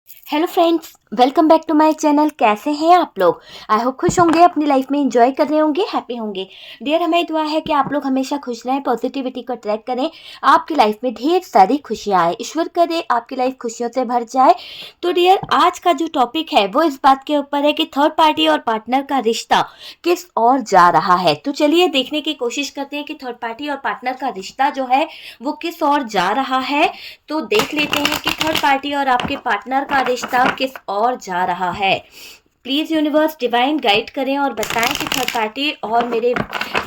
Hello friends, welcome back to my channel. कैसे हैं आप लोग? आई होप खुश होंगे, अपनी लाइफ में एंजॉय कर रहे होंगे, हैप्पी होंगे। डियर, हमें दुआ है कि आप लोग हमेशा खुश रहें, पॉजिटिविटी को ट्रैक करें, आपकी लाइफ में ढेर सारी खुशियां आए। ईश्वर करे आपकी लाइफ खुशियों से भर जाए। तो डियर, आज का जो टॉपिक है वो इस बात के ऊपर है कि थर्ड पार्टी और पार्टनर का रिश्ता किस ओर जा रहा है। तो चलिए देखने की कोशिश करते हैं कि थर्ड पार्टी और पार्टनर का रिश्ता जो है वो किस ओर जा रहा है। तो देख लेते हैं कि थर्ड पार्टी और आपके पार्टनर का रिश्ता किस ओर जा रहा है। प्लीज यूनिवर्स डिवाइन गाइड करें और बताएं कि थर्ड पार्टी और मेरे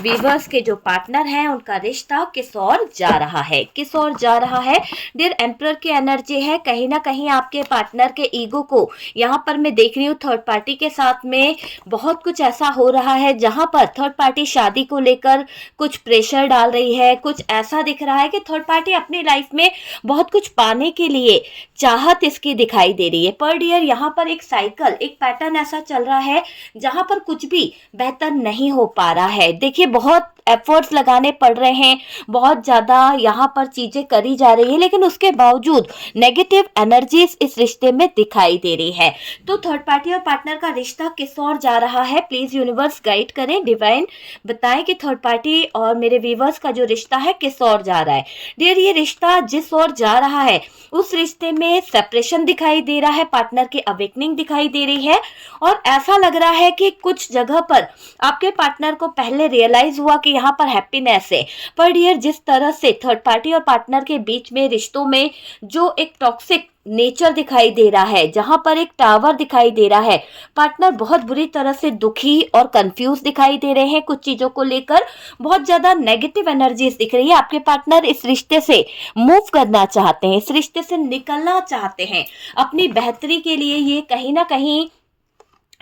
व्यूवर्स के जो पार्टनर हैं उनका रिश्ता किस ओर जा रहा है, किस ओर जा रहा है। डियर, एम्परर की एनर्जी है। कहीं ना कहीं आपके पार्टनर के ईगो को यहाँ पर मैं देख रही हूँ थर्ड पार्टी के साथ में बहुत कुछ ऐसा हो रहा है जहां पर थर्ड पार्टी शादी को लेकर कुछ प्रेशर डाल रही है। कुछ ऐसा दिख रहा है कि थर्ड पार्टी अपनी लाइफ में बहुत कुछ पाने के लिए चाहत इसकी दिखाई दे रही है। पर डियर, यहाँ पर एक साइकिल, एक पैटर्न ऐसा चल रहा है जहां पर कुछ भी बेहतर नहीं हो पा रहा है। देखिए, बहुत एफर्ट्स लगाने पड़ रहे हैं, बहुत ज्यादा यहाँ पर चीजें करी जा रही है, लेकिन उसके बावजूद नेगेटिव एनर्जीज इस रिश्ते में दिखाई दे रही है। तो थर्ड पार्टी और पार्टनर का रिश्ता किस ओर जा रहा है? प्लीज यूनिवर्स गाइड करें, डिवाइन बताएं कि थर्ड पार्टी और मेरे व्यूवर्स का जो रिश्ता है किस ओर जा रहा है। डियर, ये रिश्ता जिस ओर जा रहा है उस रिश्ते में सेपरेशन दिखाई दे रहा है, पार्टनर की अवेकनिंग दिखाई दे रही है, और ऐसा लग रहा है कि कुछ जगह पर आपके पार्टनर को पहले रियलाइज हुआ कि यहाँ पर हैप्पीनेस है। पर डियर, जिस तरह से थर्ड पार्टी और पार्टनर के बीच में रिश्तों में जो एक टॉक्सिक नेचर दिखाई दे रहा है, जहां पर एक टावर दिखाई दे रहा है, पार्टनर बहुत बुरी तरह से दुखी और कंफ्यूज दिखाई दे रहे हैं। कुछ चीजों को लेकर बहुत ज्यादा नेगेटिव एनर्जीज दिख रही है। आपके पार्टनर इस रिश्ते से मूव करना चाहते हैं, इस रिश्ते से निकलना चाहते हैं। अपनी बेहतरी के लिए ये कहीं ना कहीं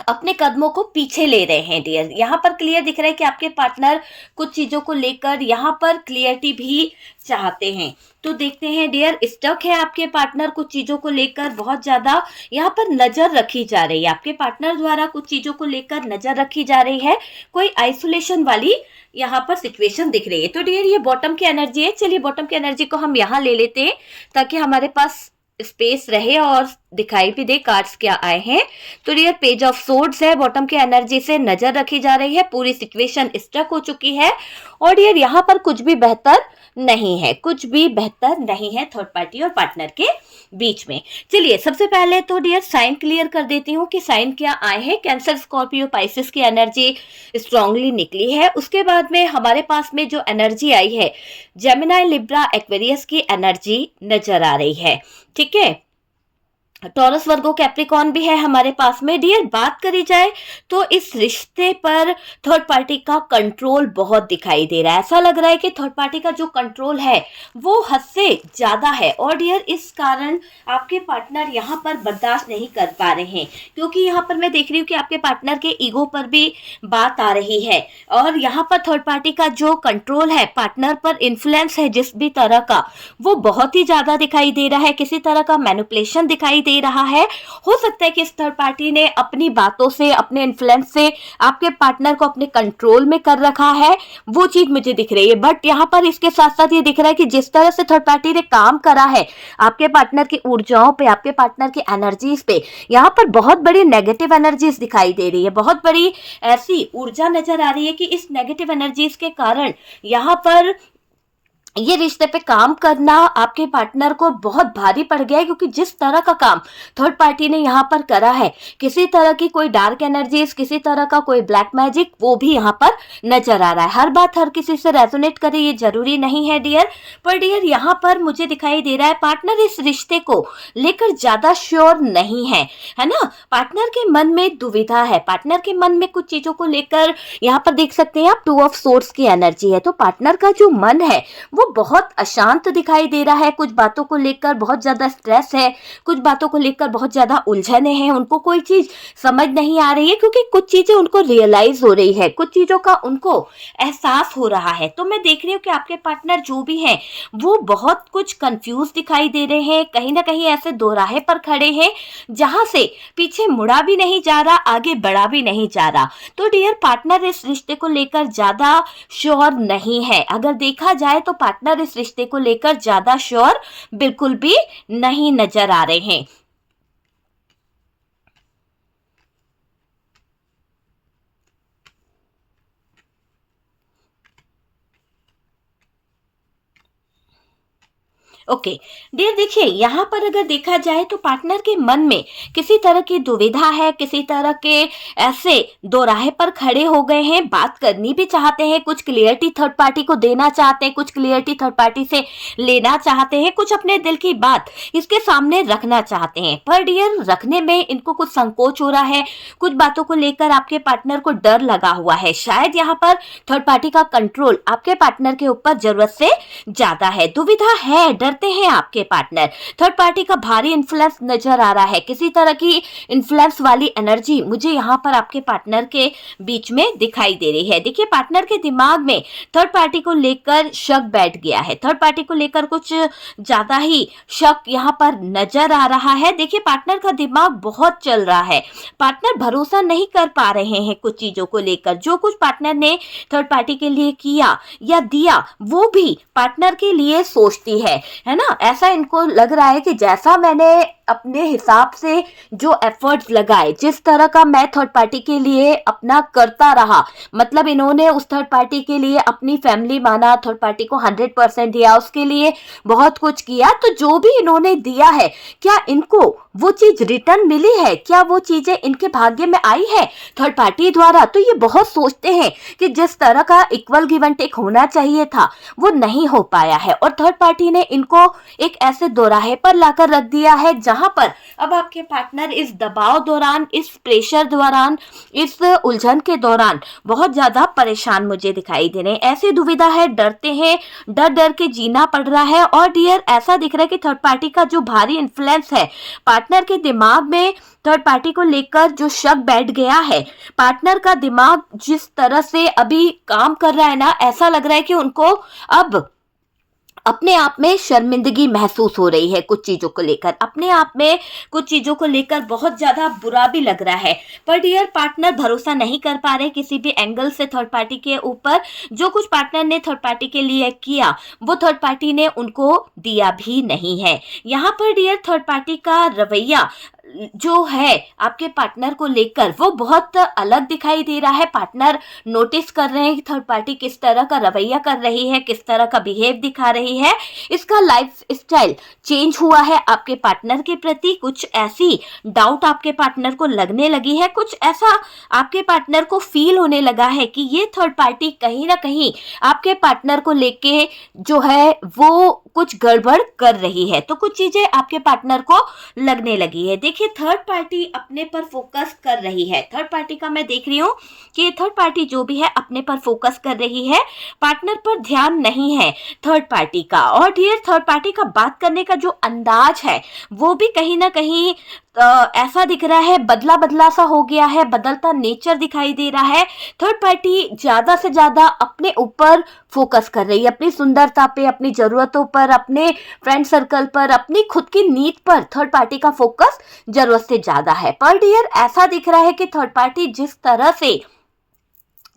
अपने कदमों को पीछे ले रहे हैं। डियर, यहाँ पर क्लियर दिख रहा है कि आपके पार्टनर कुछ चीजों को लेकर यहाँ पर क्लियरिटी भी चाहते हैं। तो देखते हैं डियर, स्टक है आपके पार्टनर कुछ चीजों को लेकर, बहुत ज्यादा यहाँ पर नजर रखी जा रही है। आपके पार्टनर द्वारा कुछ चीजों को लेकर नजर रखी जा रही है, कोई आइसोलेशन वाली यहाँ पर सिचुएशन दिख रही है। तो डियर, ये बॉटम की एनर्जी है। चलिए बॉटम की एनर्जी को हम यहाँ ले लेते हैं ताकि हमारे पास स्पेस रहे और दिखाई भी दे कार्ड्स क्या आए हैं। तो डियर, पेज ऑफ सोर्ड्स है। बॉटम की एनर्जी से नजर रखी जा रही है, पूरी सिचुएशन स्टक हो चुकी है, और डियर यहाँ पर कुछ भी बेहतर नहीं है, कुछ भी बेहतर नहीं है थर्ड पार्टी और पार्टनर के बीच में। चलिए सबसे पहले तो डियर साइन क्लियर कर देती हूँ कि साइन क्या आए हैं। कैंसर, स्कॉर्पियो, पाइसेस की एनर्जी स्ट्रांगली निकली है। उसके बाद में हमारे पास में जो एनर्जी आई है, जेमिनाई, लिब्रा, एक्वेरियस की एनर्जी नजर आ रही है। ठीक है, टॉरस, वर्गो, कैप्रिकॉन भी है हमारे पास में। डियर, बात करी जाए तो इस रिश्ते पर थर्ड पार्टी का कंट्रोल बहुत दिखाई दे रहा है। ऐसा लग रहा है कि थर्ड पार्टी का जो कंट्रोल है वो हद से ज्यादा है, और डियर इस कारण आपके पार्टनर यहाँ पर बर्दाश्त नहीं कर पा रहे हैं, क्योंकि यहाँ पर मैं देख रही हूँ कि आपके पार्टनर के ईगो पर भी बात आ रही है, और यहाँ पर थर्ड पार्टी का जो कंट्रोल है, पार्टनर पर इन्फ्लुएंस है जिस भी तरह का, वो बहुत ही ज्यादा दिखाई दे रहा है। किसी तरह का मैनिपुलेशन दिखाई दे रहा है। हो सकता है कि इस थर्ड पार्टी ने अपनी बातों से, अपने इन्फ्लुएंस से आपके पार्टनर को अपने कंट्रोल में कर रखा है, वो चीज मुझे दिख रही है। बट यहाँ पर इसके साथ साथ ये दिख रहा है कि जिस तरह से थर्ड पार्टी ने काम करा है आपके पार्टनर की ऊर्जाओं पे, आपके पार्टनर की एनर्जीज पे, यहाँ पर बहुत बड़ी नेगेटिव एनर्जीज दिखाई दे रही है। बहुत बड़ी ऐसी ऊर्जा नजर आ रही है कि इस नेगेटिव एनर्जीज के कारण यहाँ पर ये रिश्ते पे काम करना आपके पार्टनर को बहुत भारी पड़ गया है, क्योंकि जिस तरह का काम थर्ड पार्टी ने यहाँ पर करा है, किसी तरह की कोई डार्क एनर्जीज, किसी तरह का कोई ब्लैक मैजिक, वो भी यहाँ पर नजर आ रहा है। हर बात हर किसी से रेजोनेट करे ये जरूरी नहीं है डियर, पर डियर यहाँ पर मुझे दिखाई दे रहा है पार्टनर इस रिश्ते को लेकर ज्यादा श्योर नहीं है ना। पार्टनर के मन में दुविधा है, पार्टनर के मन में कुछ चीजों को लेकर, यहाँ पर देख सकते हैं आप, टू ऑफ सोर्ड्स की एनर्जी है। तो पार्टनर का जो मन है वो बहुत अशांत दिखाई दे रहा है। कुछ बातों को लेकर बहुत ज्यादा स्ट्रेस है, कुछ बातों को लेकर बहुत ज्यादा उलझने हैं, उनको कोई चीज समझ नहीं आ रही है, क्योंकि कुछ चीजें उनको रियलाइज हो रही है, कुछ चीजों का उनको एहसास हो रहा है। तो मैं देख रही हूँ कि आपके पार्टनर जो भी हैं वो बहुत कुछ कंफ्यूज दिखाई दे रहे हैं, कहीं ना कहीं ऐसे दोराहे पर खड़े हैं जहां से पीछे मुड़ा भी नहीं जा रहा, आगे बढ़ा भी नहीं जा रहा। तो डियर, पार्टनर इस रिश्ते को लेकर ज्यादा श्योर नहीं है। अगर देखा जाए तो पार्टनर इस रिश्ते को लेकर ज्यादा श्योर बिल्कुल भी नहीं नजर आ रहे हैं। ओके डियर, देखिए यहाँ पर अगर देखा जाए तो पार्टनर के मन में किसी तरह की दुविधा है, किसी तरह के ऐसे दो राहे पर खड़े हो गए हैं, बात करनी भी चाहते हैं, कुछ क्लियरिटी थर्ड पार्टी को देना चाहते हैं, कुछ क्लियरिटी थर्ड पार्टी से लेना चाहते हैं, कुछ अपने दिल की बात इसके सामने रखना चाहते हैं, पर डियर रखने में इनको कुछ संकोच हो रहा है, कुछ बातों को लेकर आपके पार्टनर को डर लगा हुआ है, शायद यहाँ पर थर्ड पार्टी का कंट्रोल आपके पार्टनर के ऊपर जरूरत से ज्यादा है, दुविधा है, डरते हैं आपके पार्टनर, थर्ड पार्टी का भारी इन्फ्लुएंस नजर आ रहा है, किसी तरह की इन्फ्लुएंस वाली एनर्जी मुझे यहाँ पर आपके पार्टनर के बीच में दिखाई दे रही है। देखिए पार्टनर के दिमाग में थर्ड पार्टी को लेकर शक बैठ गया है, थर्ड पार्टी को लेकर कुछ ज्यादा ही शक यहाँ पर नजर आ रहा है। देखिए पार्टनर का दिमाग बहुत चल रहा है, पार्टनर भरोसा नहीं कर पा रहे हैं कुछ चीजों को लेकर, जो कुछ पार्टनर ने थर्ड पार्टी के लिए किया या दिया वो भी पार्टनर के लिए सोचती है ना। ऐसा इनको लग रहा है कि जैसा मैंने अपने हिसाब से जो एफर्ट्स लगाए, जिस तरह का मैं थर्ड पार्टी के लिए अपना करता रहा, मतलब इन्होंने उस थर्ड पार्टी के लिए अपनी फैमिली माना, थर्ड पार्टी को 100% दिया, उसके लिए बहुत कुछ किया, तो जो भी इन्होंने दिया है क्या इनको वो चीज रिटर्न मिली है, क्या वो चीजें इनके भाग्य में आई है थर्ड पार्टी द्वारा। तो ये बहुत सोचते हैं कि जिस तरह का इक्वल गिव एंड टेक होना चाहिए था वो नहीं हो पाया है, और थर्ड पार्टी ने इनको एक ऐसे दोराहे पर लाकर रख दिया है जहां पर अब आपके पार्टनर इस दबाव दौरान, इस प्रेशर दौरान, इस उलझन के दौरान बहुत ज्यादा परेशान मुझे दिखाई दे रहे हैं। ऐसी दुविधा है, डरते हैं, डर डर के जीना पड़ रहा है, और डियर ऐसा दिख रहा है कि थर्ड पार्टी का जो भारी इन्फ्लुएंस है, पार्टनर के दिमाग में थर्ड पार्टी को लेकर जो शक बैठ गया है, पार्टनर का दिमाग जिस तरह से अभी काम कर रहा है ना, ऐसा लग रहा है कि उनको अब अपने आप में शर्मिंदगी महसूस हो रही है, कुछ चीजों को लेकर, अपने आप में कुछ चीजों को लेकर बहुत ज्यादा बुरा भी लग रहा है, पर डियर पार्टनर भरोसा नहीं कर पा रहे किसी भी एंगल से थर्ड पार्टी के ऊपर। जो कुछ पार्टनर ने थर्ड पार्टी के लिए किया वो थर्ड पार्टी ने उनको दिया भी नहीं है। यहाँ पर डियर थर्ड पार्टी का रवैया जो है आपके पार्टनर को लेकर वो बहुत अलग दिखाई दे रहा है। पार्टनर नोटिस कर रहे हैं कि थर्ड पार्टी किस तरह का रवैया कर रही है, किस तरह का बिहेव दिखा रही है, इसका लाइफ स्टाइल चेंज हुआ है आपके पार्टनर के प्रति, कुछ ऐसी डाउट आपके पार्टनर को लगने लगी है, कुछ ऐसा आपके पार्टनर को फील होने लगा है कि ये थर्ड पार्टी कहीं ना कहीं आपके पार्टनर को लेके जो है वो कुछ गड़बड़ कर रही है, तो कुछ चीजें आपके पार्टनर को लगने लगी है। देखिए थर्ड पार्टी अपने पर फोकस कर रही है, थर्ड पार्टी का मैं देख रही हूँ कि थर्ड पार्टी जो भी है अपने पर फोकस कर रही है, पार्टनर पर ध्यान नहीं है थर्ड पार्टी का। और डियर थर्ड पार्टी का बात करने का जो अंदाज है वो भी कहीं ना कहीं ऐसा दिख रहा है, बदला बदला सा हो गया है, बदलता नेचर दिखाई दे रहा है। थर्ड पार्टी ज्यादा से ज्यादा अपने ऊपर फोकस कर रही है, अपनी सुंदरता पे, अपनी जरूरतों पर, अपने फ्रेंड सर्कल पर, अपनी खुद की नीड पर थर्ड पार्टी का फोकस जरूरत से ज्यादा है। पर डियर ऐसा दिख रहा है कि थर्ड पार्टी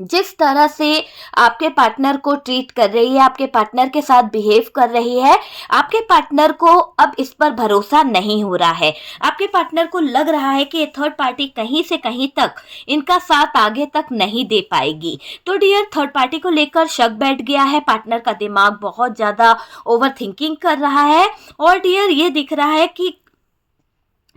जिस तरह से आपके पार्टनर को ट्रीट कर रही है, आपके पार्टनर के साथ बिहेव कर रही है, आपके पार्टनर को अब इस पर भरोसा नहीं हो रहा है। आपके पार्टनर को लग रहा है कि ये थर्ड पार्टी कहीं से कहीं तक इनका साथ आगे तक नहीं दे पाएगी। तो डियर थर्ड पार्टी को लेकर शक बैठ गया है, पार्टनर का दिमाग बहुत ज्यादा ओवर थिंकिंग कर रहा है, और डियर ये दिख रहा है कि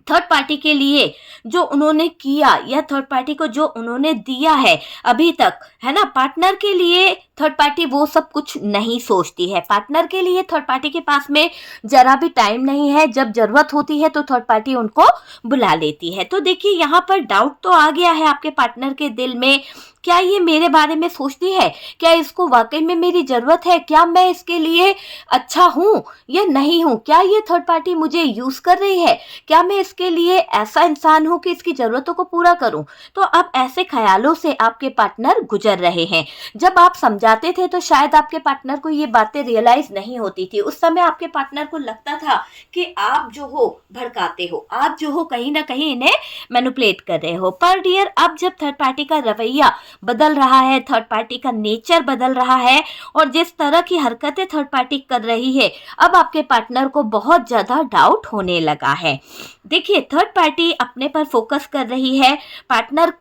थर्ड पार्टी के लिए जो उन्होंने किया या थर्ड पार्टी को जो उन्होंने दिया है अभी तक, है ना, पार्टनर के लिए थर्ड पार्टी वो सब कुछ नहीं सोचती है। पार्टनर के लिए थर्ड पार्टी के पास में जरा भी टाइम नहीं है, जब जरूरत होती है तो थर्ड पार्टी उनको बुला लेती है। तो देखिए यहाँ पर डाउट तो आ गया है आपके पार्टनर के दिल में, क्या ये मेरे बारे में सोचती है, क्या इसको वाकई में मेरी जरूरत है, क्या मैं इसके लिए अच्छा हूँ या नहीं हूँ, क्या ये थर्ड पार्टी मुझे यूज कर रही है, क्या मैं इसके लिए ऐसा इंसान हूँ कि इसकी जरूरतों को पूरा करूँ। तो अब ऐसे ख्यालों से आपके पार्टनर गुजर रहे हैं। जब आप समझाते थे तो शायद आपके पार्टनर को ये बातें रियलाइज नहीं होती थी, उस समय आपके पार्टनर को लगता था कि आप जो हो भड़काते हो, आप जो हो कहीं ना कहीं इन्हें मैनिपुलेट कर रहे हो। पर डियर अब जब थर्ड पार्टी का रवैया बदल रहा है, थर्ड पार्टी का नेचर बदल रहा है, और जिस तरह की हरकतें थर्ड पार्टी कर रही है, अब आपके पार्टनर को बहुत ज्यादा डाउट होने लगा है। देखिए थर्ड पार्टी अपने पर फोकस कर रही है, पार्टनर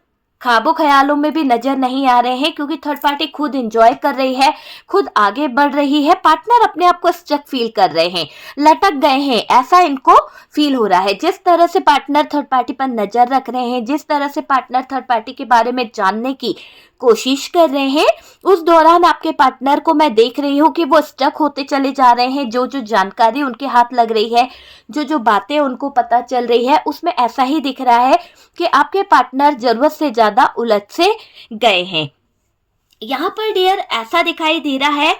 ख्वाबों ख्यालों में भी नजर नहीं आ रहे हैं, क्योंकि थर्ड पार्टी खुद एंजॉय कर रही है, खुद आगे बढ़ रही है। पार्टनर अपने आप को स्टक फील कर रहे हैं, लटक गए हैं, ऐसा इनको फील हो रहा है। जिस तरह से पार्टनर थर्ड पार्टी पर नजर रख रहे हैं, जिस तरह से पार्टनर थर्ड पार्टी के बारे में जानने की कोशिश कर रहे हैं, उस दौरान आपके पार्टनर को मैं देख रही हूँ कि वो स्टक होते चले जा रहे हैं। जो जो जानकारी उनके हाथ लग रही है, जो जो बातें उनको पता चल रही है, उसमें ऐसा ही दिख रहा है कि आपके पार्टनर जरूरत से ज्यादा उलझ से गए हैं। यहाँ पर डियर ऐसा दिखाई दे रहा है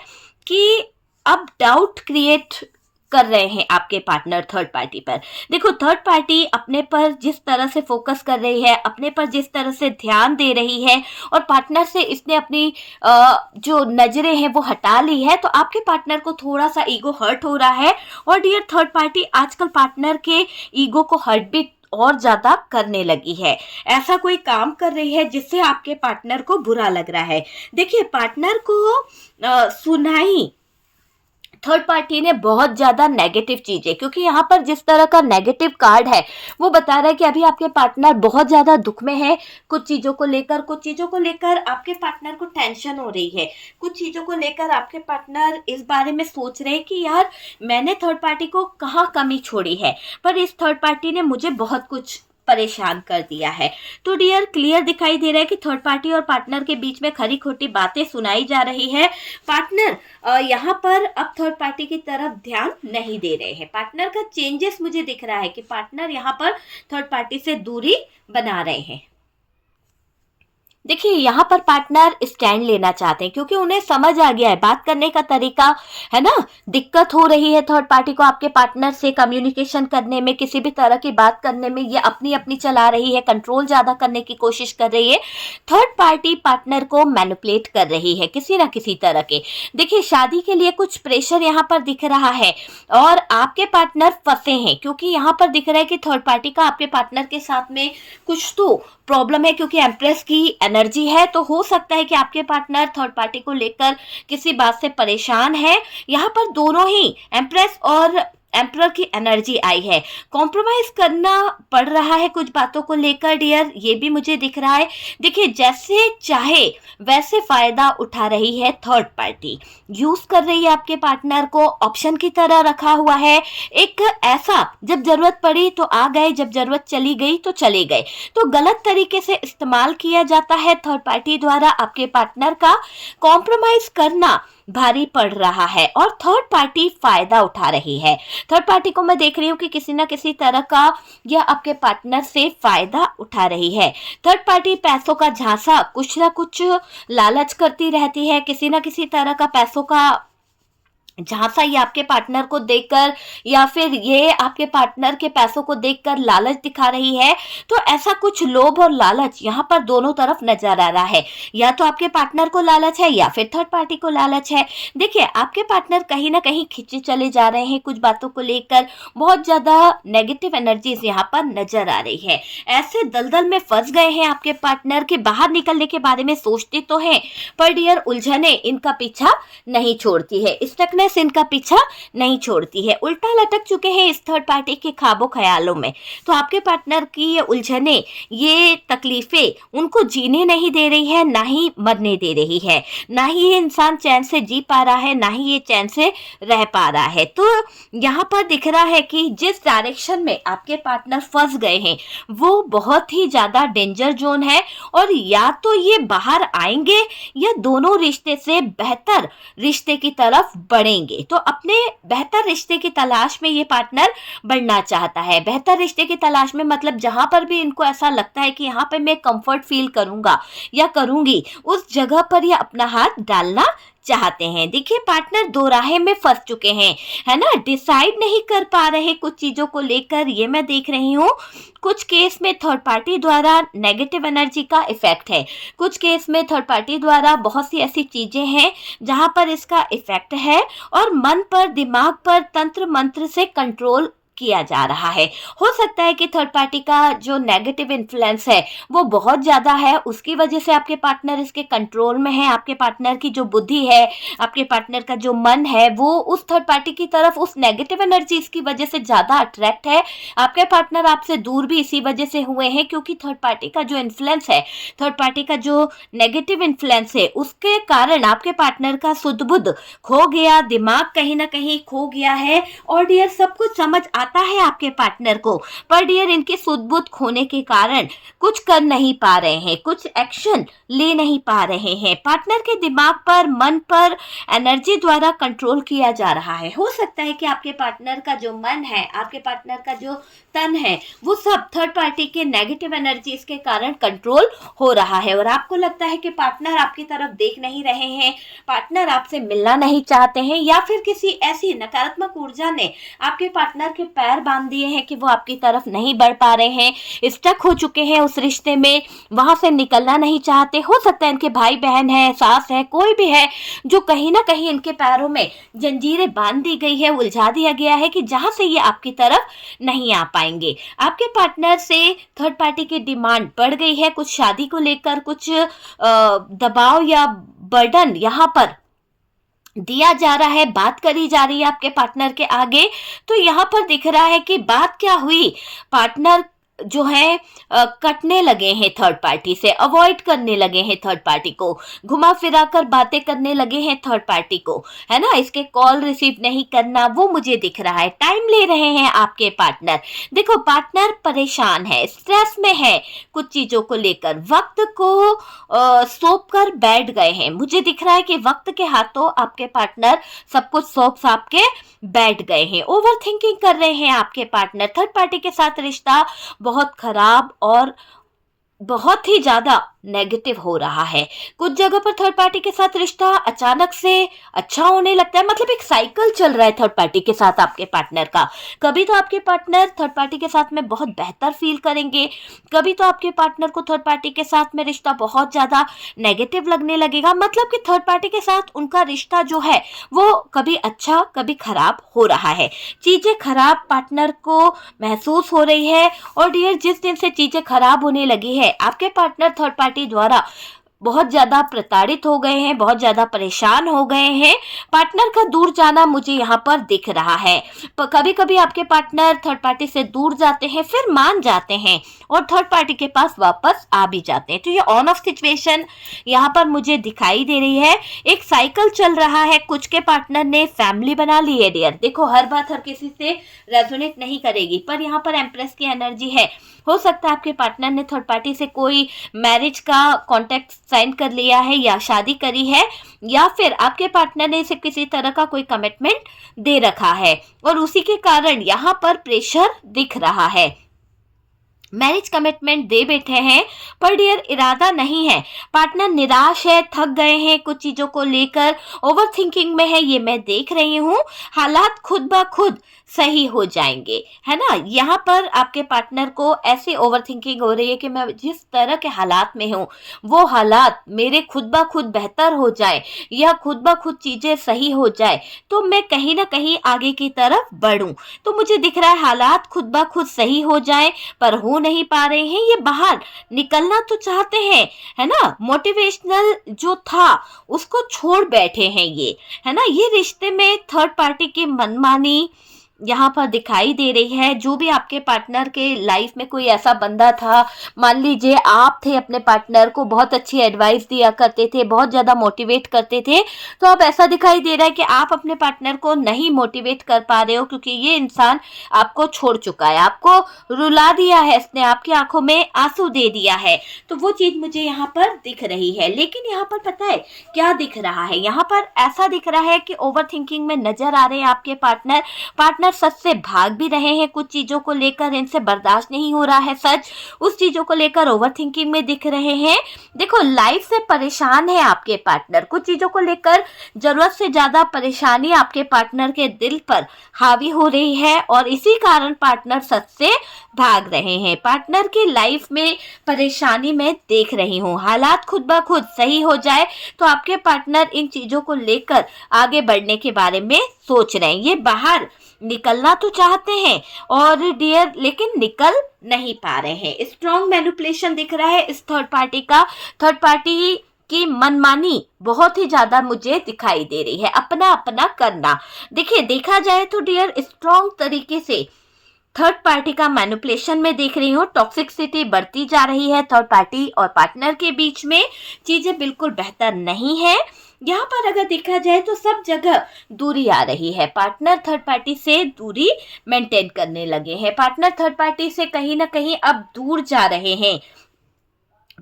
कि अब डाउट क्रिएट कर रहे हैं आपके पार्टनर थर्ड पार्टी पर। देखो, थर्ड पार्टी अपने पर जिस तरह से फोकस कर रही है, अपने पर जिस तरह से ध्यान दे रही है, और पार्टनर से इसने अपनी जो नजरें हैं वो हटा ली है, तो आपके पार्टनर को थोड़ा सा ईगो हर्ट हो रहा है। और डियर थर्ड पार्टी आजकल पार्टनर के ईगो को हर्ट भी और ज्यादा करने लगी है। ऐसा कोई काम कर रही है जिससे आपके पार्टनर को बुरा लग रहा है। देखिए, पार्टनर को सुनाई थर्ड पार्टी ने बहुत ज्यादा नेगेटिव चीजें, क्योंकि यहाँ पर जिस तरह का नेगेटिव कार्ड है वो बता रहा है कि अभी आपके पार्टनर बहुत ज्यादा दुख में है। कुछ चीजों को लेकर आपके पार्टनर को टेंशन हो रही है। कुछ चीजों को लेकर आपके पार्टनर इस बारे में सोच रहे हैं कि यार, मैंने थर्ड पार्टी को कहाँ कमी छोड़ी है, पर इस थर्ड पार्टी ने मुझे बहुत कुछ परेशान कर दिया है। तो डियर क्लियर दिखाई दे रहा है कि थर्ड पार्टी और पार्टनर के बीच में खरी खोटी बातें सुनाई जा रही है। पार्टनर यहाँ पर अब थर्ड पार्टी की तरफ ध्यान नहीं दे रहे हैं। पार्टनर का चेंजेस मुझे दिख रहा है कि पार्टनर यहाँ पर थर्ड पार्टी से दूरी बना रहे हैं। देखिए, यहाँ पर पार्टनर स्टैंड लेना चाहते हैं, क्योंकि उन्हें समझ आ गया है बात करने का तरीका, है ना। दिक्कत हो रही है थर्ड पार्टी को आपके पार्टनर से कम्युनिकेशन करने में, किसी भी तरह की बात करने में। ये अपनी अपनी चला रही है, कंट्रोल ज्यादा करने की कोशिश कर रही है। थर्ड पार्टी पार्टनर को मैनिपुलेट कर रही है किसी ना किसी तरह के। देखिए, शादी के लिए कुछ प्रेशर यहाँ पर दिख रहा है, और आपके पार्टनर फंसे हैं, क्योंकि यहाँ पर दिख रहा है कि थर्ड पार्टी का आपके पार्टनर के साथ में कुछ तो प्रॉब्लम है, क्योंकि एम्प्रेस की एनर्जी है। तो हो सकता है कि आपके पार्टनर थर्ड पार्टी को लेकर किसी बात से परेशान है। यहाँ पर दोनों ही एम्प्रेस और एम्परर की एनर्जी आई है। कॉम्प्रोमाइज करना पड़ रहा है कुछ बातों को लेकर डियर, ये भी मुझे दिख रहा है। देखिए, जैसे चाहे वैसे फायदा उठा रही है थर्ड पार्टी, यूज कर रही है आपके पार्टनर को, ऑप्शन की तरह रखा हुआ है। एक ऐसा, जब जरूरत पड़ी तो आ गए, जब जरूरत चली गई तो चले गए। तो गलत तरीके से इस्तेमाल किया जाता है थर्ड पार्टी द्वारा आपके पार्टनर का। कॉम्प्रोमाइज करना भारी पड़ रहा है और थर्ड पार्टी फायदा उठा रही है। थर्ड पार्टी को मैं देख रही हूँ कि किसी ना किसी तरह का यह आपके पार्टनर से फायदा उठा रही है। थर्ड पार्टी पैसों का झांसा, कुछ ना कुछ लालच करती रहती है, किसी ना किसी तरह का पैसों का झांसा ये आपके पार्टनर को देखकर, या फिर ये आपके पार्टनर के पैसों को देखकर लालच दिखा रही है। तो ऐसा कुछ लोभ और लालच यहाँ पर दोनों तरफ नजर आ रहा है। या तो आपके पार्टनर को लालच है या फिर थर्ड पार्टी को लालच है। देखिए, आपके पार्टनर कहीं ना कहीं खींचे चले जा रहे हैं कुछ बातों को लेकर। बहुत ज्यादा नेगेटिव एनर्जीज यहाँ पर नजर आ रही है। ऐसे दलदल में फंस गए हैं आपके पार्टनर के, बाहर निकलने के बारे में सोचते तो हैं, पर डियर उलझने इनका पीछा नहीं छोड़ती है, स्टकनेस इनका पीछा नहीं छोड़ती है। उल्टा लटक चुके हैं इस थर्ड पार्टी के ख्वाबों ख्यालों में। तो आपके पार्टनर की ये उलझने, ये तकलीफें उनको जीने नहीं दे रही है, ना ही मरने दे रही है। ना ही ये इंसान चैन से जी पा रहा है, ना ही ये चैन से रह पा रहा है। तो यहाँ पर दिख रहा है कि जिस डायरेक्शन में आपके पार्टनर फंस गए हैं वो बहुत ही ज्यादा डेंजर जोन है, और या तो ये बाहर आएंगे या दोनों रिश्ते से बेहतर रिश्ते की तरफ बढ़ेंगे। तो अपने बेहतर रिश्ते की तलाश में ये पार्टनर बढ़ना चाहता है। बेहतर रिश्ते की तलाश में मतलब जहां पर भी इनको ऐसा लगता है कि यहाँ पे मैं कंफर्ट फील करूंगा या करूंगी, उस जगह पर ये अपना हाथ डालना चाहते हैं। देखिए, पार्टनर दो राहे में फंस चुके हैं, है ना, डिसाइड नहीं कर पा रहे कुछ चीजों को लेकर। ये मैं देख रही हूँ कुछ केस में थर्ड पार्टी द्वारा नेगेटिव एनर्जी का इफेक्ट है, कुछ केस में थर्ड पार्टी द्वारा बहुत सी ऐसी चीजें हैं जहां पर इसका इफेक्ट है, और मन पर, दिमाग पर तंत्र मंत्र से कंट्रोल किया जा रहा है। हो सकता है कि थर्ड पार्टी का जो नेगेटिव इन्फ्लुएंस है वो बहुत ज़्यादा है, उसकी वजह से आपके पार्टनर इसके कंट्रोल में है। आपके पार्टनर की जो बुद्धि है, आपके पार्टनर का जो मन है, वो उस थर्ड पार्टी की तरफ उस नेगेटिव एनर्जीज की वजह से ज़्यादा अट्रैक्ट है। आपके पार्टनर आपसे दूर भी इसी वजह से हुए हैं, क्योंकि थर्ड पार्टी का जो इन्फ्लुएंस है, थर्ड पार्टी का जो नेगेटिव इन्फ्लुएंस है, उसके कारण आपके पार्टनर का सुध बुध खो गया, दिमाग कहीं ना कहीं खो गया है। और डियर, सब कुछ समझ आता है आपके पार्टनर को, पर डियर इनके सुध बुध खोने के कारण कुछ कर नहीं पा रहे हैं, कुछ एक्शन ले नहीं पा रहे हैं। पार्टनर के दिमाग पर, मन पर एनर्जी द्वारा कंट्रोल किया जा रहा है। हो सकता है कि आपके पार्टनर का जो मन है, आपके पार्टनर का जो तन है, वो सब थर्ड पार्टी के नेगेटिव एनर्जीज के कारण कंट्रोल हो रहा है। और आपको लगता है कि पार्टनर आपकी तरफ देख नहीं रहे हैं, पार्टनर आपसे मिलना नहीं चाहते हैं, या फिर किसी ऐसी नकारात्मक ऊर्जा ने आपके पार्टनर के पैर बांध दिए हैं कि वो आपकी तरफ नहीं बढ़ पा रहे हैं, स्टक हो चुके हैं उस रिश्ते में, वहां से निकलना नहीं चाहते। हो सकता है इनके भाई बहन है, सास है, कोई भी है, जो कहीं ना कहीं इनके पैरों में जंजीरें बांध दी गई है, उलझा दिया गया है कि जहां से ये आपकी तरफ नहीं आ पाएंगे। आपके पार्टनर से थर्ड पार्टी की डिमांड बढ़ गई है, कुछ शादी को लेकर कुछ दबाव या बर्डन यहाँ पर दिया जा रहा है, बात करी जा रही है आपके पार्टनर के आगे। तो यहाँ पर दिख रहा है कि बात क्या हुई, पार्टनर जो है कटने लगे हैं थर्ड पार्टी से, अवॉइड करने लगे हैं थर्ड पार्टी को, घुमा फिरा कर बातें करने लगे हैं थर्ड पार्टी को, है ना, इसके कॉल रिसीव नहीं करना, वो मुझे दिख रहा है। टाइम ले रहे हैं आपके पार्टनर। देखो, पार्टनर परेशान है, स्ट्रेस में है, कुछ चीजों को लेकर वक्त को सौंप कर बैठ गए हैं। मुझे दिख रहा है कि वक्त के हाथों आपके पार्टनर सब कुछ सौंप साप के बैठ गए हैं। ओवर थिंकिंग कर रहे हैं आपके पार्टनर। थर्ड पार्टी के साथ रिश्ता बहुत खराब और बहुत ही ज्यादा नेगेटिव हो रहा है। कुछ जगह पर थर्ड पार्टी के साथ रिश्ता अचानक से अच्छा होने लगता है, मतलब एक साइकिल चल रहा है थर्ड पार्टी के साथ आपके पार्टनर का। कभी तो आपके पार्टनर थर्ड पार्टी के साथ में बहुत बेहतर फील करेंगे, कभी तो आपके पार्टनर को थर्ड पार्टी के साथ में रिश्ता बहुत ज्यादा नेगेटिव लगने लगेगा। मतलब कि थर्ड पार्टी के साथ उनका रिश्ता जो है वो कभी अच्छा कभी खराब हो रहा है। चीजें खराब पार्टनर को महसूस हो रही है। और डियर, जिस दिन से चीजें खराब होने लगी है, आपके पार्टनर थर्ड पार्टी द्वारा बहुत ज्यादा प्रताड़ित हो गए हैं, बहुत ज्यादा परेशान हो गए हैं। पार्टनर का दूर जाना मुझे यहाँ पर दिख रहा है। कभी कभी आपके पार्टनर थर्ड पार्टी से दूर जाते हैं, फिर मान जाते हैं और थर्ड पार्टी के पास वापस आ भी जाते हैं। तो ये ऑन ऑफ सिचुएशन यहाँ पर मुझे दिखाई दे रही है। एक साइकिल चल रहा है। कुछ के पार्टनर ने फैमिली बना ली है डियर। देखो, हर बात हर किसी से रेजोनेट नहीं करेगी, पर यहाँ पर एम्प्रेस की एनर्जी है। हो सकता है आपके पार्टनर ने थर्ड पार्टी से कोई मैरिज का कॉन्ट्रैक्ट साइन कर लिया है या शादी करी है, या फिर आपके पार्टनर ने इसे किसी तरह का कोई कमिटमेंट दे रखा है और उसी के कारण यहाँ पर प्रेशर दिख रहा है। मैरिज कमिटमेंट दे बैठे हैं, पर डियर इरादा नहीं है। पार्टनर निराश है, थक गए हैं, कुछ चीजों को लेकर ओवर थिंकिंग में है, ये मैं देख रही हूँ। हालात खुद ब खुद सही हो जाएंगे, है ना। यहाँ पर आपके पार्टनर को ऐसे ओवर थिंकिंग हो रही है कि मैं जिस तरह के हालात में हूँ वो हालात मेरे खुद ब खुद बेहतर हो जाए या खुद ब खुद चीजें सही हो जाए तो मैं कहीं ना कहीं आगे की तरफ बढ़ूं। तो मुझे दिख रहा है हालात खुद ब खुद सही हो जाए, पर हो नहीं पा रहे हैं। ये बाहर निकलना तो चाहते हैं, है ना, मोटिवेशनल जो था उसको छोड़ बैठे हैं ये, है ना। ये रिश्ते में थर्ड पार्टी की मनमानी यहाँ पर दिखाई दे रही है। जो भी आपके पार्टनर के लाइफ में कोई ऐसा बंदा था, मान लीजिए आप थे, अपने पार्टनर को बहुत अच्छी एडवाइस दिया करते थे, बहुत ज़्यादा मोटिवेट करते थे, तो अब ऐसा दिखाई दे रहा है कि आप अपने पार्टनर को नहीं मोटिवेट कर पा रहे हो, क्योंकि ये इंसान आपको छोड़ चुका है, आपको रुला दिया है, इसने आपकी आंखों में आंसू दे दिया है। तो वो चीज़ मुझे यहाँ पर दिख रही है। लेकिन यहाँ पर पता है क्या दिख रहा है, यहाँ पर ऐसा दिख रहा है कि ओवर थिंकिंग में नजर आ रहे हैं आपके पार्टनर सच से भाग भी रहे हैं। कुछ चीजों को लेकर इनसे बर्दाश्त नहीं हो रहा है सच, उस चीजों को लेकर ओवर थिंकिंग में दिख रहे हैं। देखो, लाइफ से परेशान है आपके पार्टनर, कुछ चीजों को लेकर जरूरत से ज्यादा परेशानी आपके पार्टनर के दिल पर हावी हो रही है और इसी कारण पार्टनर सच से भाग रहे हैं। पार्टनर की लाइफ में परेशानी मैं देख रही हूँ। हालात खुद ब खुद सही हो जाए तो आपके पार्टनर इन चीजों को लेकर आगे बढ़ने के बारे में सोच रहे हैं। ये बाहर निकलना तो चाहते हैं और डियर लेकिन निकल नहीं पा रहे हैं। स्ट्रॉन्ग मैनिपुलेशन दिख रहा है इस थर्ड पार्टी का। थर्ड पार्टी की मनमानी बहुत ही ज्यादा मुझे दिखाई दे रही है, अपना अपना करना। देखिए, देखा जाए तो डियर स्ट्रॉन्ग तरीके से थर्ड पार्टी का मैनिपुलेशन में देख रही हूँ। टॉक्सिसिटी बढ़ती जा रही है थर्ड पार्टी और पार्टनर के बीच में, चीजें बिल्कुल बेहतर नहीं है। यहाँ पर अगर देखा जाए तो सब जगह दूरी आ रही है, पार्टनर थर्ड पार्टी से दूरी मेंटेन करने लगे हैं, पार्टनर थर्ड पार्टी से कहीं ना कहीं अब दूर जा रहे हैं,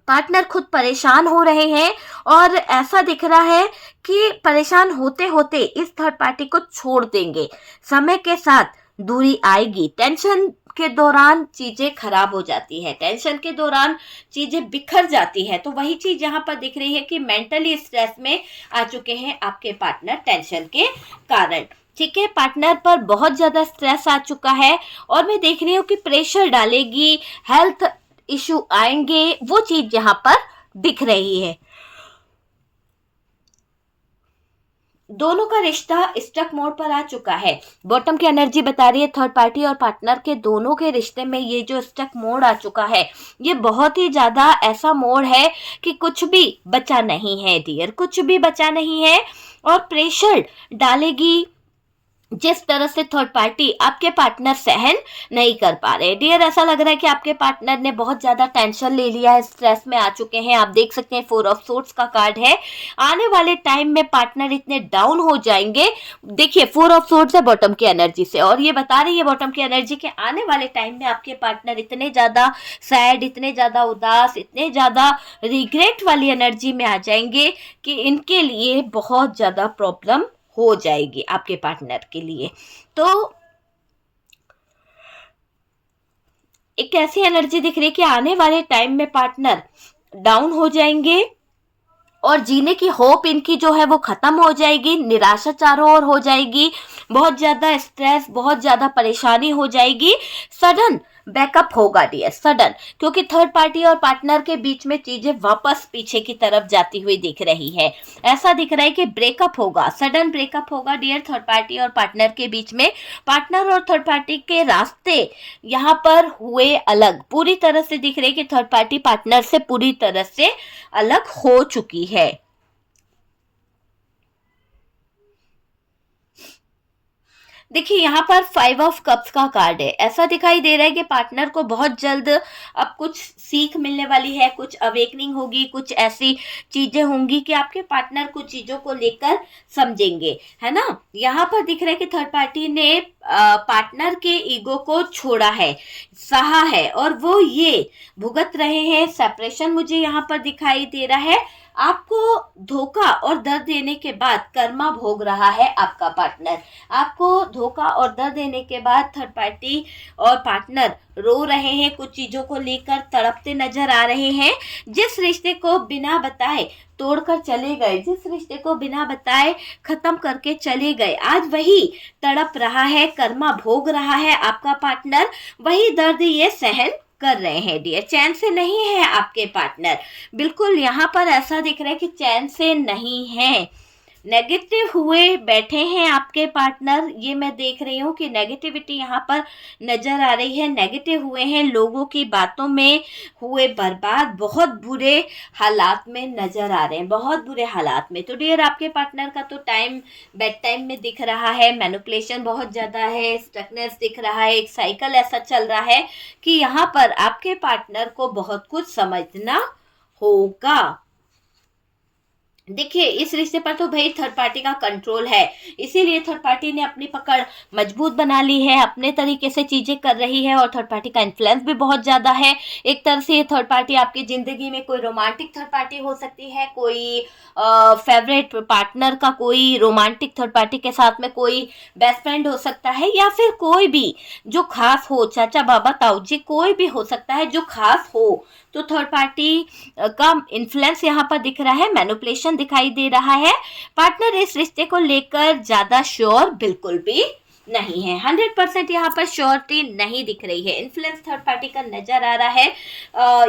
पार्टनर खुद परेशान हो रहे हैं और ऐसा दिख रहा है कि परेशान होते होते इस थर्ड पार्टी को छोड़ देंगे। समय के साथ दूरी आएगी। टेंशन के दौरान चीजें खराब हो जाती है, टेंशन के दौरान चीजें बिखर जाती है। तो वही चीज यहाँ पर दिख रही है कि मेंटली स्ट्रेस में आ चुके हैं आपके पार्टनर टेंशन के कारण। ठीक है, पार्टनर पर बहुत ज्यादा स्ट्रेस आ चुका है और मैं देख रही हूँ कि प्रेशर डालेगी, हेल्थ इशू आएंगे, वो चीज यहाँ पर दिख रही है। दोनों का रिश्ता स्टक मोड पर आ चुका है। बॉटम की एनर्जी बता रही है थर्ड पार्टी और पार्टनर के दोनों के रिश्ते में ये जो स्टक मोड आ चुका है, ये बहुत ही ज्यादा ऐसा मोड है कि कुछ भी बचा नहीं है डियर, कुछ भी बचा नहीं है। और प्रेशर डालेगी जिस तरह से थर्ड पार्टी आपके पार्टनर सहन नहीं कर पा रहे। डियर, ऐसा लग रहा है कि आपके पार्टनर ने बहुत ज्यादा टेंशन ले लिया है, स्ट्रेस में आ चुके हैं। आप देख सकते हैं 4 ऑफ सोर्ड्स का कार्ड है। आने वाले टाइम में पार्टनर इतने डाउन हो जाएंगे। देखिए, 4 ऑफ सोर्ड्स है बॉटम की एनर्जी से और ये बता रही है बॉटम की एनर्जी के आने वाले टाइम में आपके पार्टनर इतने ज्यादा सैड, इतने ज्यादा उदास, इतने ज्यादा रिग्रेट वाली एनर्जी में आ जाएंगे कि इनके लिए बहुत ज्यादा प्रॉब्लम हो जाएगी आपके पार्टनर के लिए। तो एक ऐसी एनर्जी दिख रही है कि आने वाले टाइम में पार्टनर डाउन हो जाएंगे और जीने की होप इनकी जो है वो खत्म हो जाएगी, निराशा चारों ओर हो जाएगी, बहुत ज्यादा स्ट्रेस, बहुत ज्यादा परेशानी हो जाएगी। सडन बैकअप होगा डियर, सडन, क्योंकि थर्ड पार्टी और पार्टनर के बीच में चीजें वापस पीछे की तरफ जाती हुई दिख रही है। ऐसा दिख रहा है कि ब्रेकअप होगा, सडन ब्रेकअप होगा डियर थर्ड पार्टी और पार्टनर के बीच में। पार्टनर और थर्ड पार्टी के रास्ते यहाँ पर हुए अलग, पूरी तरह से दिख रहे हैं कि थर्ड पार्टी पार्टनर से पूरी तरह से अलग हो चुकी है। देखिए, यहाँ पर 5 ऑफ कप्स का कार्ड है। ऐसा दिखाई दे रहा है कि पार्टनर को बहुत जल्द अब कुछ सीख मिलने वाली है, कुछ अवेकनिंग होगी, कुछ ऐसी चीजें होंगी कि आपके पार्टनर कुछ चीजों को लेकर समझेंगे, है ना। यहाँ पर दिख रहा है कि थर्ड पार्टी ने पार्टनर के ईगो को छोड़ा है, सहा है और वो ये भुगत रहे हैं। सेपरेशन मुझे यहाँ पर दिखाई दे रहा है। आपको धोखा और दर्द देने के बाद कर्मा भोग रहा है आपका पार्टनर। आपको धोखा और दर्द देने के बाद थर्ड पार्टी और पार्टनर रो रहे हैं, कुछ चीजों को लेकर तड़पते नजर आ रहे हैं। जिस रिश्ते को बिना बताए तोड़कर चले गए, जिस रिश्ते को बिना बताए खत्म करके चले गए, आज वही तड़प रहा है, कर्मा भोग रहा है आपका पार्टनर। वही दर्द ये सहन कर रहे हैं डियर। चैन से नहीं है आपके पार्टनर, बिल्कुल यहाँ पर ऐसा दिख रहा है कि चैन से नहीं है, नेगेटिव हुए बैठे हैं आपके पार्टनर। ये मैं देख रही हूँ कि नेगेटिविटी यहाँ पर नजर आ रही है, नेगेटिव हुए हैं, लोगों की बातों में हुए बर्बाद, बहुत बुरे हालात में नजर आ रहे हैं, बहुत बुरे हालात में। तो डियर, आपके पार्टनर का तो टाइम बेड टाइम में दिख रहा है, मैनिपुलेशन बहुत ज्यादा है, स्टकनेस दिख रहा है, एक साइकिल ऐसा चल रहा है कि यहाँ पर आपके पार्टनर को बहुत कुछ समझना होगा। देखिए, इस रिश्ते पर तो भाई थर्ड पार्टी का कंट्रोल है, इसीलिए थर्ड पार्टी ने अपनी पकड़ मजबूत बना ली है, अपने तरीके से चीजें कर रही है और थर्ड पार्टी का इन्फ्लुएंस भी बहुत ज्यादा है। एक तरह से ये थर्ड पार्टी आपकी जिंदगी में कोई रोमांटिक थर्ड पार्टी हो सकती है, कोई फेवरेट पार्टनर का कोई रोमांटिक थर्ड पार्टी के साथ में कोई बेस्ट फ्रेंड हो सकता है, या फिर कोई भी जो खास हो, चाचा बाबा ताऊ जी, कोई भी हो सकता है जो खास हो। तो थर्ड पार्टी का इन्फ्लुएंस यहाँ पर दिख रहा है, मैनिपुलेशन दिखाई दे रहा है। पार्टनर इस रिश्ते को लेकर ज्यादा श्योर बिल्कुल भी नहीं है। 100% यहाँ पर श्योरिटी नहीं दिख रही है। इन्फ्लुएंस थर्ड पार्टी का नजर आ रहा है।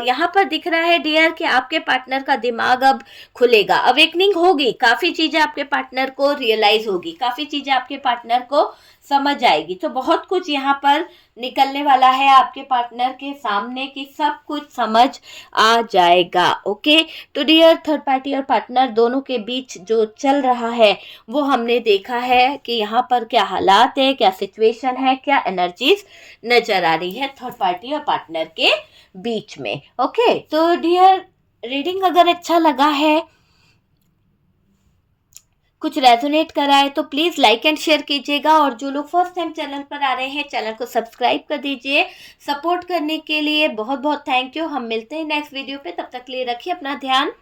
यहाँ पर दिख रहा है डियर कि आपके पार्टनर का दिमाग अब खुलेगा, अवेकनिंग होगी, काफी चीजें आपके पार्टनर को रियलाइज होगी, काफी चीजें आपके पार्टनर को समझ आएगी। तो बहुत कुछ यहाँ पर निकलने वाला है आपके पार्टनर के सामने कि सब कुछ समझ आ जाएगा। ओके, तो डियर थर्ड पार्टी और पार्टनर दोनों के बीच जो चल रहा है वो हमने देखा है कि यहाँ पर क्या हालात है, क्या सिचुएशन है, क्या एनर्जीज नजर आ रही है थर्ड पार्टी और पार्टनर के बीच में। ओके, तो डियर रीडिंग अगर अच्छा लगा है, कुछ रेजोनेट करा है तो प्लीज लाइक एंड शेयर कीजिएगा, और जो लोग फर्स्ट टाइम चैनल पर आ रहे हैं चैनल को सब्सक्राइब कर दीजिए। सपोर्ट करने के लिए बहुत बहुत थैंक यू। हम मिलते हैं नेक्स्ट वीडियो पे, तब तक के लिए रखिए अपना ध्यान।